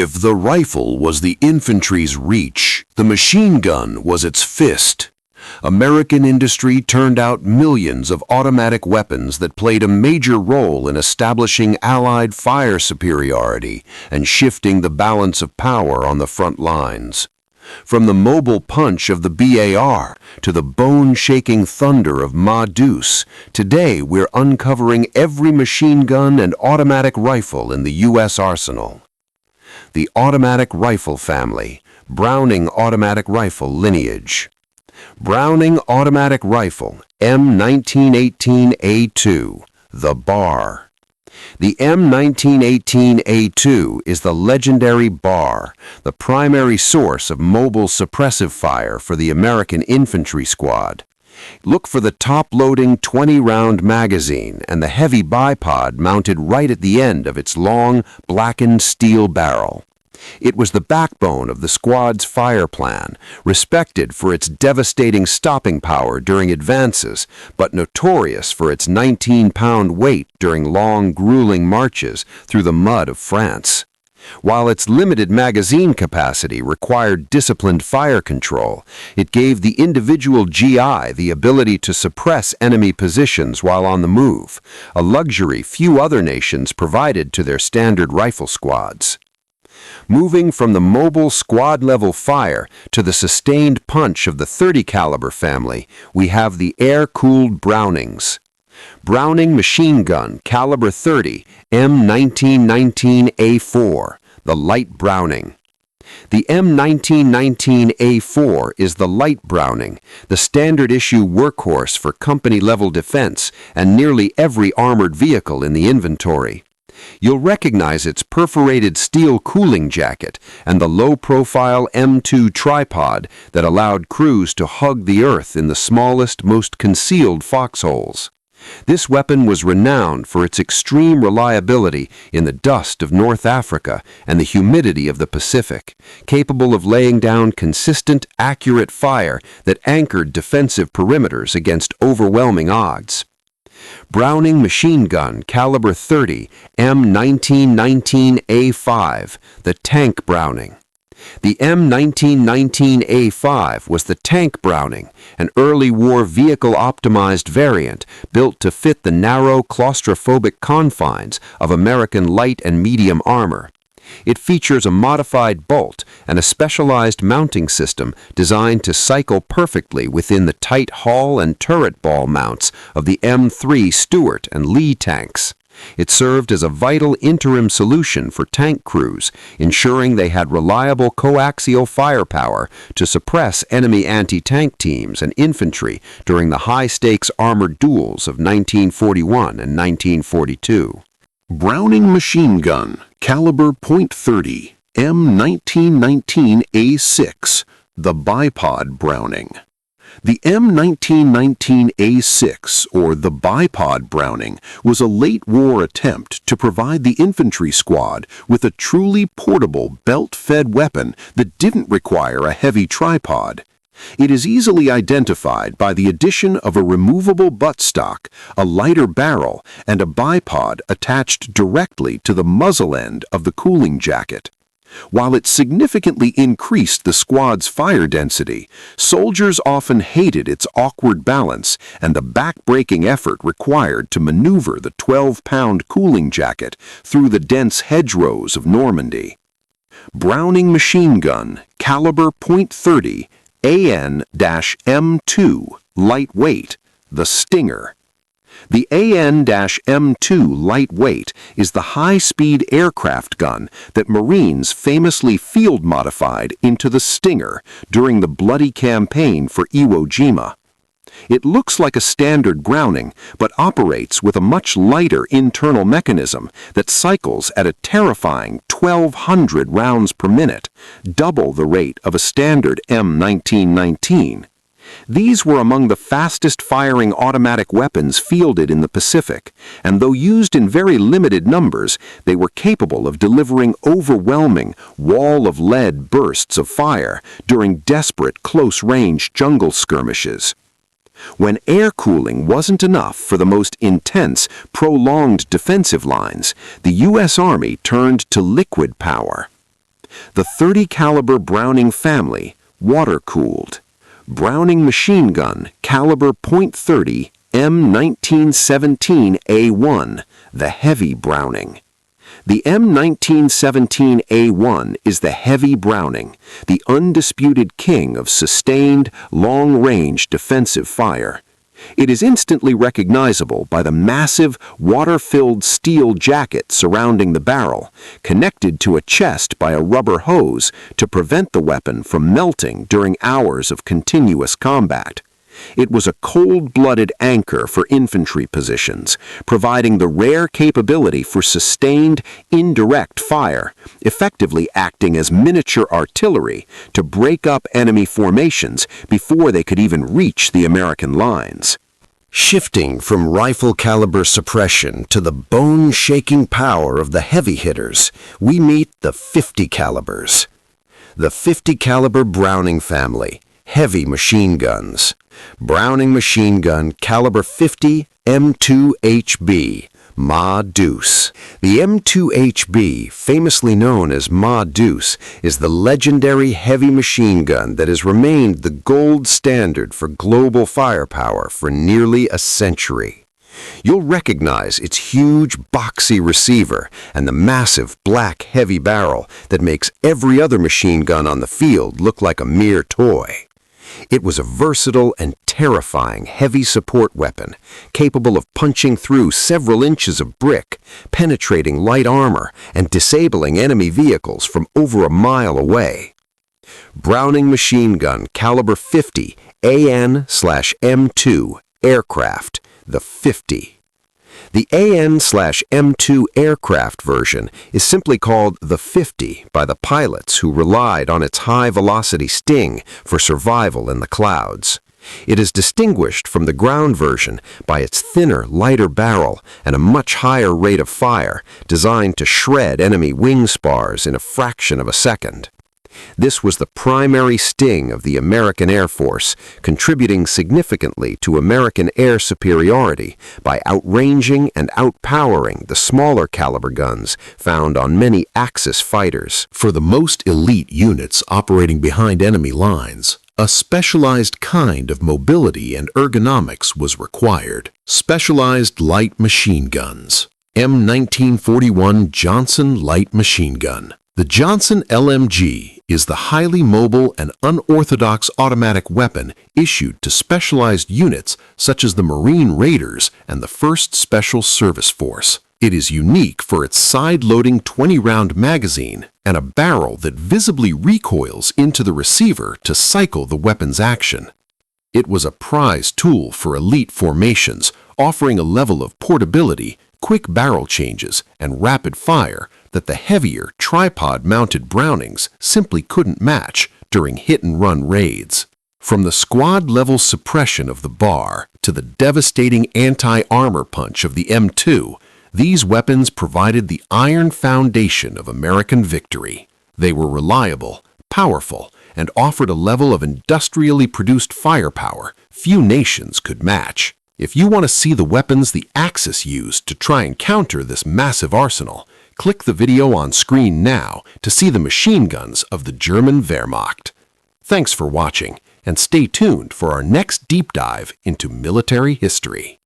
If the rifle was the infantry's reach, the machine gun was its fist. American industry turned out millions of automatic weapons that played a major role in establishing Allied fire superiority and shifting the balance of power on the front lines. From the mobile punch of the BAR to the bone-shaking thunder of Deuce, today we're uncovering every machine gun and automatic rifle in the U.S. arsenal. The automatic rifle family, Browning automatic rifle lineage. Browning automatic rifle, M1918A2, the BAR. The M1918A2 is the legendary BAR, the primary source of mobile suppressive fire for the American infantry squad. Look for the top-loading 20-round magazine and the heavy bipod mounted right at the end of its long, blackened steel barrel. It was the backbone of the squad's fire plan, respected for its devastating stopping power during advances, but notorious for its 19-pound weight during long, grueling marches through the mud of France. While its limited magazine capacity required disciplined fire control, it gave the individual GI the ability to suppress enemy positions while on the move, a luxury few other nations provided to their standard rifle squads. Moving from the mobile squad-level fire to the sustained punch of the .30 caliber family, we have the air-cooled Brownings. Browning machine gun caliber .30 M1919A4, the light Browning. The M1919A4 is the light Browning, the standard-issue workhorse for company-level defense and nearly every armored vehicle in the inventory. You'll recognize its perforated steel cooling jacket and the low-profile M2 tripod that allowed crews to hug the earth in the smallest, most concealed foxholes. This weapon was renowned for its extreme reliability in the dust of North Africa and the humidity of the Pacific, capable of laying down consistent, accurate fire that anchored defensive perimeters against overwhelming odds. Browning machine gun caliber .30 M1919A5, the tank Browning. The M1919A5 was the tank Browning, an early war vehicle-optimized variant built to fit the narrow, claustrophobic confines of American light and medium armor. It features a modified bolt and a specialized mounting system designed to cycle perfectly within the tight hull and turret ball mounts of the M3 Stuart and Lee tanks. It served as a vital interim solution for tank crews, ensuring they had reliable coaxial firepower to suppress enemy anti-tank teams and infantry during the high-stakes armored duels of 1941 and 1942. Browning machine gun, caliber .30, M1919A6, the bipod Browning. The M1919A6, or the bipod Browning, was a late-war attempt to provide the infantry squad with a truly portable, belt-fed weapon that didn't require a heavy tripod. It is easily identified by the addition of a removable buttstock, a lighter barrel, and a bipod attached directly to the muzzle end of the cooling jacket. While it significantly increased the squad's fire density, soldiers often hated its awkward balance and the back-breaking effort required to maneuver the 12-pound cooling jacket through the dense hedgerows of Normandy. Browning machine gun, caliber .30, AN-M2, lightweight, the Stinger. The AN-M2 lightweight is the high-speed aircraft gun that Marines famously field-modified into the Stinger during the bloody campaign for Iwo Jima. It looks like a standard Browning, but operates with a much lighter internal mechanism that cycles at a terrifying 1,200 rounds per minute, double the rate of a standard M1919. These were among the fastest-firing automatic weapons fielded in the Pacific, and though used in very limited numbers, they were capable of delivering overwhelming wall-of-lead bursts of fire during desperate close-range jungle skirmishes. When air cooling wasn't enough for the most intense, prolonged defensive lines, the U.S. Army turned to liquid power. The 30 caliber Browning family, water-cooled. Browning machine gun, caliber .30, M1917A1, the heavy Browning. The M1917A1 is the heavy Browning, the undisputed king of sustained, long-range defensive fire. It is instantly recognizable by the massive, water-filled steel jacket surrounding the barrel, connected to a chest by a rubber hose to prevent the weapon from melting during hours of continuous combat. It was a cold-blooded anchor for infantry positions, providing the rare capability for sustained, indirect fire, effectively acting as miniature artillery to break up enemy formations before they could even reach the American lines. Shifting from rifle caliber suppression to the bone-shaking power of the heavy hitters, we meet the 50 calibers. The 50 caliber Browning family, heavy machine guns. Browning machine gun caliber 50 M2HB, Deuce. The M2HB, famously known as Deuce, is the legendary heavy machine gun that has remained the gold standard for global firepower for nearly a century. You'll recognize its huge, boxy receiver and the massive black heavy barrel that makes every other machine gun on the field look like a mere toy. It was a versatile and terrifying heavy support weapon, capable of punching through several inches of brick, penetrating light armor, and disabling enemy vehicles from over a mile away. Browning machine gun caliber 50 AN/M2 aircraft, the 50. The AN/M2 aircraft version is simply called the 50 by the pilots who relied on its high-velocity sting for survival in the clouds. It is distinguished from the ground version by its thinner, lighter barrel and a much higher rate of fire, designed to shred enemy wing spars in a fraction of a second. This was the primary sting of the American Air Force, contributing significantly to American air superiority by outranging and outpowering the smaller caliber guns found on many Axis fighters. For the most elite units operating behind enemy lines, a specialized kind of mobility and ergonomics was required. Specialized light machine guns. M1941 Johnson Light Machine Gun. The Johnson LMG is the highly mobile and unorthodox automatic weapon issued to specialized units such as the Marine Raiders and the 1st Special Service Force. It is unique for its side-loading 20-round magazine and a barrel that visibly recoils into the receiver to cycle the weapon's action. It was a prized tool for elite formations, offering a level of portability, quick barrel changes, and rapid fire that the heavier tripod-mounted Brownings simply couldn't match during hit-and-run raids. From the squad-level suppression of the BAR to the devastating anti-armor punch of the M2, these weapons provided the iron foundation of American victory. They were reliable, powerful, and offered a level of industrially produced firepower few nations could match. If you want to see the weapons the Axis used to try and counter this massive arsenal, click the video on screen now to see the machine guns of the German Wehrmacht. Thanks for watching, and stay tuned for our next deep dive into military history.